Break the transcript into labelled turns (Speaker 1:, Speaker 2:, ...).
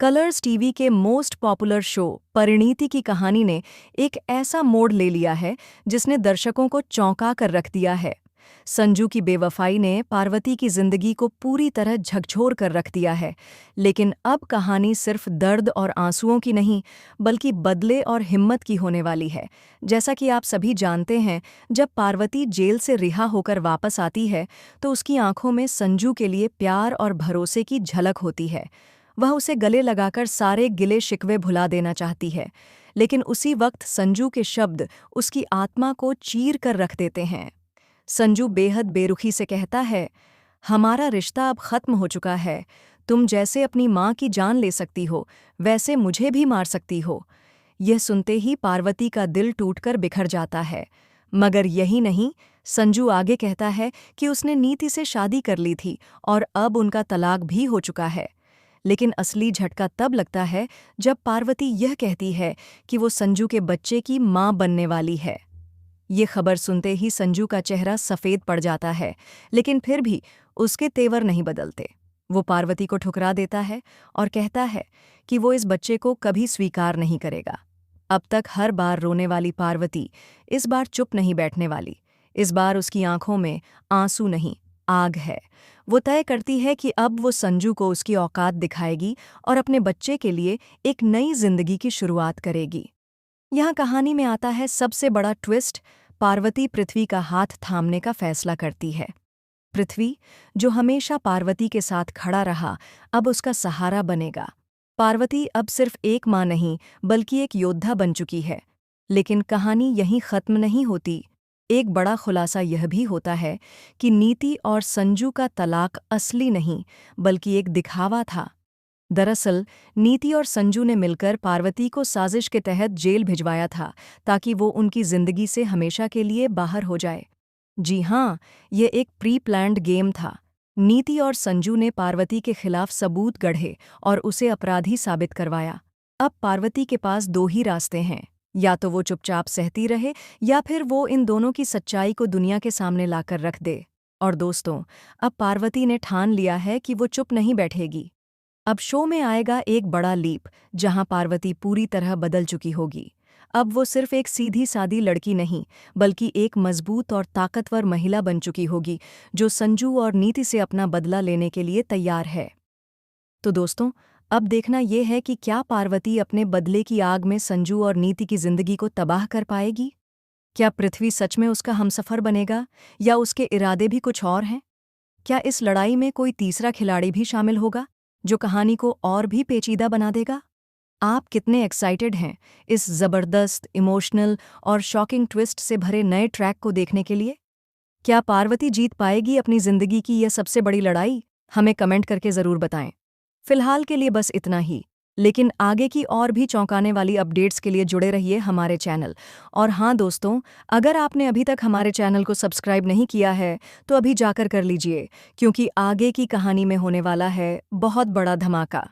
Speaker 1: Colors TV के most popular show Parineeti की कहानी ने एक ऐसा मोड़ ले लिया है जिसने दर्शकों को चौंका कर रख दिया है। संजू की बेवफाई ने पार्वती की जिंदगी को पूरी तरह झकझोर कर रख दिया है। लेकिन अब कहानी सिर्फ दर्द और आंसुओं की नहीं, बल्कि बदले और हिम्मत की होने वाली है। जैसा कि आप सभी जानते हैं, जब पार्वती जेल से रिहा होकर वापस आती है तो उसकी आंखों में संजू के लिए प्यार और भरोसे की झलक होती है। वह उसे गले लगाकर सारे गिले शिकवे भुला देना चाहती है, लेकिन उसी वक्त संजू के शब्द उसकी आत्मा को चीर कर रख देते हैं। संजू बेहद बेरुखी से कहता है, हमारा रिश्ता अब खत्म हो चुका है। तुम जैसे अपनी माँ की जान ले सकती हो, वैसे मुझे भी मार सकती हो। यह सुनते ही पार्वती का दिल टूटकर बिखर जाता है। मगर यही नहीं, संजू आगे कहता है कि उसने नीति से शादी कर ली थी और अब उनका तलाक भी हो चुका है। लेकिन असली झटका तब लगता है जब पार्वती यह कहती है कि वो संजू के बच्चे की माँ बनने वाली है। ये खबर सुनते ही संजू का चेहरा सफ़ेद पड़ जाता है, लेकिन फिर भी उसके तेवर नहीं बदलते। वो पार्वती को ठुकरा देता है और कहता है कि वो इस बच्चे को कभी स्वीकार नहीं करेगा। अब तक हर बार रोने वाली पार्वती इस बार चुप नहीं बैठने वाली। इस बार उसकी आंखों में आंसू नहीं, आग है। वो तय करती है कि अब वो संजू को उसकी औकात दिखाएगी और अपने बच्चे के लिए एक नई जिंदगी की शुरुआत करेगी। यहाँ कहानी में आता है सबसे बड़ा ट्विस्ट। पार्वती पृथ्वी का हाथ थामने का फैसला करती है। पृथ्वी, जो हमेशा पार्वती के साथ खड़ा रहा, अब उसका सहारा बनेगा। पार्वती अब सिर्फ एक माँ नहीं, बल्कि एक योद्धा बन चुकी है। लेकिन कहानी यहीं खत्म नहीं होती। एक बड़ा खुलासा यह भी होता है कि नीति और संजू का तलाक असली नहीं, बल्कि एक दिखावा था। दरअसल नीति और संजू ने मिलकर पार्वती को साजिश के तहत जेल भिजवाया था, ताकि वो उनकी जिंदगी से हमेशा के लिए बाहर हो जाए। जी हाँ, ये एक प्री प्लान्ड गेम था। नीति और संजू ने पार्वती के खिलाफ सबूत गढ़े और उसे अपराधी साबित करवाया। अब पार्वती के पास दो ही रास्ते हैं, या तो वो चुपचाप सहती रहे, या फिर वो इन दोनों की सच्चाई को दुनिया के सामने लाकर रख दे। और दोस्तों, अब पार्वती ने ठान लिया है कि वो चुप नहीं बैठेगी। अब शो में आएगा एक बड़ा लीप, जहां पार्वती पूरी तरह बदल चुकी होगी। अब वो सिर्फ एक सीधी सादी लड़की नहीं, बल्कि एक मजबूत और ताकतवर महिला बन चुकी होगी, जो संजू और नीति से अपना बदला लेने के लिए तैयार है। तो दोस्तों, अब देखना यह है कि क्या पार्वती अपने बदले की आग में संजू और नीति की जिंदगी को तबाह कर पाएगी। क्या पृथ्वी सच में उसका हमसफर बनेगा, या उसके इरादे भी कुछ और हैं। क्या इस लड़ाई में कोई तीसरा खिलाड़ी भी शामिल होगा, जो कहानी को और भी पेचीदा बना देगा। आप कितने एक्साइटेड हैं इस जबरदस्त, इमोशनल और शॉकिंग ट्विस्ट से भरे नए ट्रैक को देखने के लिए। क्या पार्वती जीत पाएगी अपनी जिंदगी की यह सबसे बड़ी लड़ाई? हमें कमेंट करके ज़रूर बताएं। फिलहाल के लिए बस इतना ही, लेकिन आगे की और भी चौंकाने वाली अपडेट्स के लिए जुड़े रहिए हमारे चैनल। और हाँ दोस्तों, अगर आपने अभी तक हमारे चैनल को सब्सक्राइब नहीं किया है तो अभी जाकर कर लीजिए, क्योंकि आगे की कहानी में होने वाला है बहुत बड़ा धमाका।